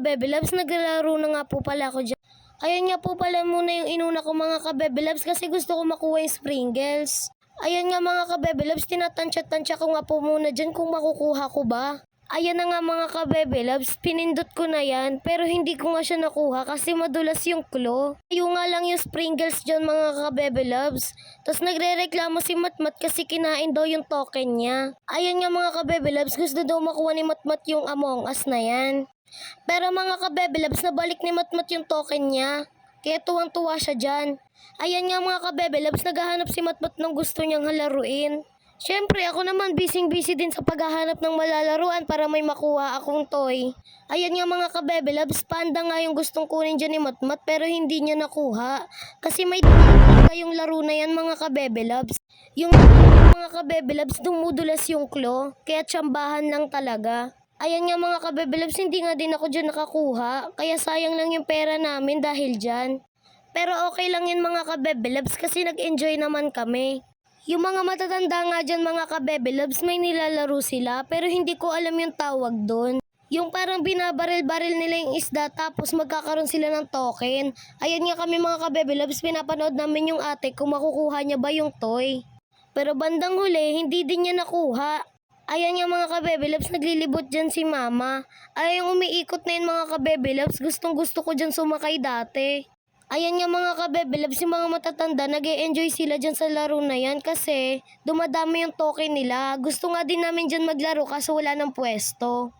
kabebe loves, naglalaro na nga po pala ako dyan. Ayan nga po pala muna yung inuna ko mga kabebe loves kasi gusto ko makuha yung Sprinkles. Ayan nga mga kabebe loves, tinatansya-tansya ko nga po muna dyan kung makukuha ko ba. Ayan na nga mga kabebe loves, pinindot ko na yan pero hindi ko nga siya nakuha kasi madulas yung claw. Yung nga lang yung Sprinkles dyan mga kabebe loves. Tapos nagre-reklamo si Matmat kasi kinain daw yung token niya. Ayan nga mga kabebe loves, gusto daw makuha ni Matmat yung Among Us na yan. Pero mga kabebe loves, nabalik ni Matmat yung token niya. Kaya tuwang-tuwa siya dyan. Ayan nga mga kabebe loves, naghahanap si Matmat ng gusto niyang halaruin. Siyempre ako naman busy din sa paghahanap ng malalaruan para may makuha akong toy. Ayan nga mga kabebe loves, panda nga yung gustong kunin dyan ni Matmat pero hindi niya nakuha. Kasi may yung laro na yan mga kabebe loves. Yung mga kabebe loves, dumudulas yung claw, kaya tsambahan lang talaga. Ayan nga mga kabebe loves, hindi nga din ako dyan nakakuha, kaya sayang lang yung pera namin dahil dyan. Pero okay lang yun mga kabebe loves kasi nag-enjoy naman kami. Yung mga matatanda nga dyan mga kabebe loves, may nilalaro sila pero hindi ko alam yung tawag doon. Yung parang binabaril-baril nila yung isda tapos magkakaroon sila ng token. Ayan nga kami mga kabebe loves, pinapanood namin yung ate kung makukuha niya ba yung toy. Pero bandang huli, hindi din niya nakuha. Ayan nga mga kabebe loves, naglilibot dyan si mama. Ay yung umiikot na yun mga kabebe loves, gustong gusto ko dyan sumakay dati. Ayan nga mga kabebe loves, yung mga matatanda, nag-e-enjoy sila dyan sa laro na yan kasi dumadami yung token nila. Gusto nga din namin dyan maglaro kaso wala ng pwesto.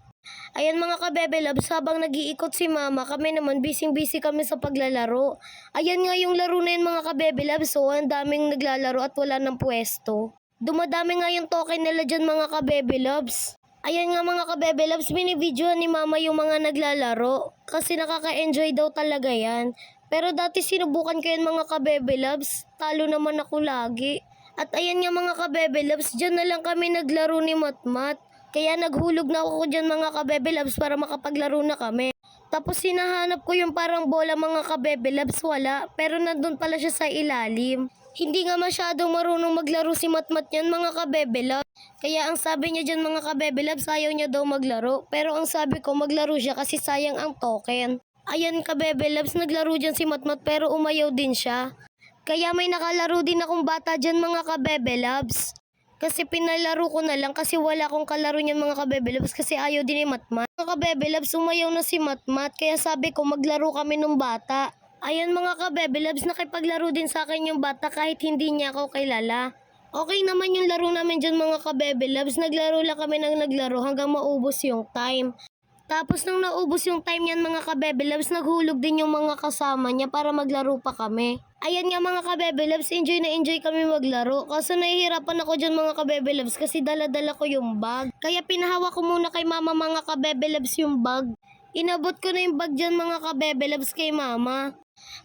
Ayan mga kabebe loves, habang nag-iikot si mama, kami naman busy kami sa paglalaro. Ayan nga yung laro na yun mga kabebe loves, so ang daming naglalaro at wala ng pwesto. Dumadami nga yung token nila dyan mga kabebe loves. Ayan nga mga kabebe loves, binibidyohan ni mama yung mga naglalaro kasi nakaka-enjoy daw talaga yan. Pero dati sinubukan ko yan mga kabebe loves, talo naman ako lagi. At ayan nga mga kabebe loves, dyan na lang kami naglaro ni Matmat. Kaya naghulog na ako dyan mga kabebe loves para makapaglaro na kami. Tapos hinahanap ko yung parang bola mga kabebe loves, wala. Pero nandun pala siya sa ilalim. Hindi nga masyadong marunong maglaro si Matmat yan mga kabebe loves. Kaya ang sabi niya dyan mga kabebe loves, ayaw niya daw maglaro. Pero ang sabi ko maglaro siya kasi sayang ang token. Ayan kabebe loves, naglaro dyan si Matmat pero umayaw din siya. Kaya may nakalaro din akong bata dyan mga kabebe loves. Kasi pinalaro ko na lang kasi wala akong kalaro niyan mga kabebe loves kasi ayaw din ni Matmat. Mga kabebe loves, umayaw na si Matmat kaya sabi ko maglaro kami nung bata. Ayan mga kabebe loves, nakipaglaro din sa akin yung bata kahit hindi niya ako kilala. Okay naman yung laro namin dyan mga kabebe loves, naglaro lang kami ng naglaro hanggang maubos yung time. Tapos nung naubos yung time yan mga kabebe loves, naghulog din yung mga kasama niya para maglaro pa kami. Ayan nga mga kabebe loves, enjoy na enjoy kami maglaro. Kaso nahihirapan ako dyan mga kabebe loves kasi dala-dala ko yung bag. Kaya pinahawa ko muna kay mama mga kabebe loves yung bag. Inabot ko na yung bag dyan mga kabebe loves kay mama.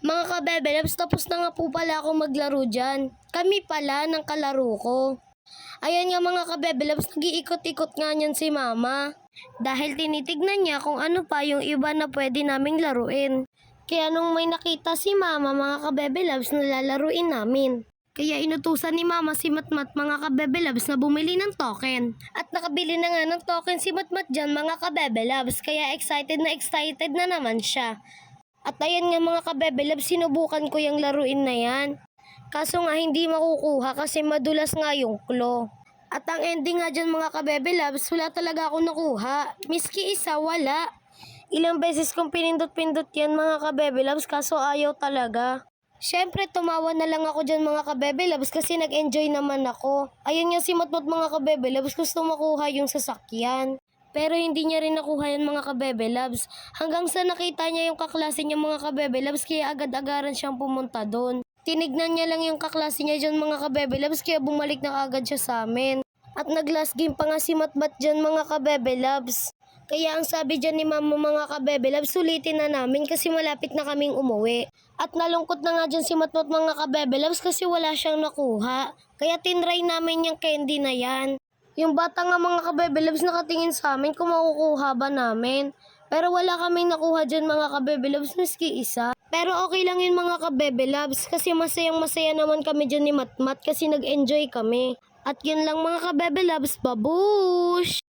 Mga kabebe loves, tapos na nga po pala ako maglaro dyan. Kami pala ng kalaro ko. Ayan nga mga kabebe loves, nag-iikot-ikot nga niyan si mama. Dahil tinitignan niya kung ano pa yung iba na pwede naming laruin. Kaya nung may nakita si mama mga kabebe loves, nalalaruin namin. Kaya inutusan ni mama si Matmat mga kabebe loves na bumili ng token. At nakabili na nga ng token si Matmat dyan mga kabebe loves, kaya excited na naman siya. At ayan nga mga kabebe loves, sinubukan ko yung laruin na yan. Kaso nga hindi makukuha kasi madulas nga yung claw. At ang ending nga dyan mga kabebe loves, wala talaga ako nakuha. Miski isa, wala. Ilang beses kong pinindot-pindot yan mga kabebe loves kaso ayaw talaga. Siyempre tumawa na lang ako dyan mga kabebe loves kasi nag-enjoy naman ako. Ayun nga si Matmat mga kabebe loves, gusto makuha yung sasakyan. Pero hindi niya rin nakuha yan mga kabebe loves. Hanggang sa nakita niya yung kaklase niya mga kabebe loves kaya agad-agaran siyang pumunta doon. Tinignan niya lang yung kaklase niya dyan mga kabebe loves kaya bumalik na agad siya sa amin. At nag-last game pa nga si Matmat dyan mga kabebe loves. Kaya ang sabi dyan ni mama mga kabebe loves, sulitin na namin kasi malapit na kaming umuwi. At nalungkot na nga dyan si Matmat mga kabebe loves kasi wala siyang nakuha. Kaya tinry namin yung candy na yan. Yung bata nga mga kabebe loves nakatingin sa amin kung makukuha ba namin. Pero wala kaming nakuha dyan mga kabebe loves, miski isa. Pero okay lang yun mga kabebe loves kasi masayang-masaya naman kami dyan ni Matmat kasi nag-enjoy kami. At yun lang mga kabebe loves, babush!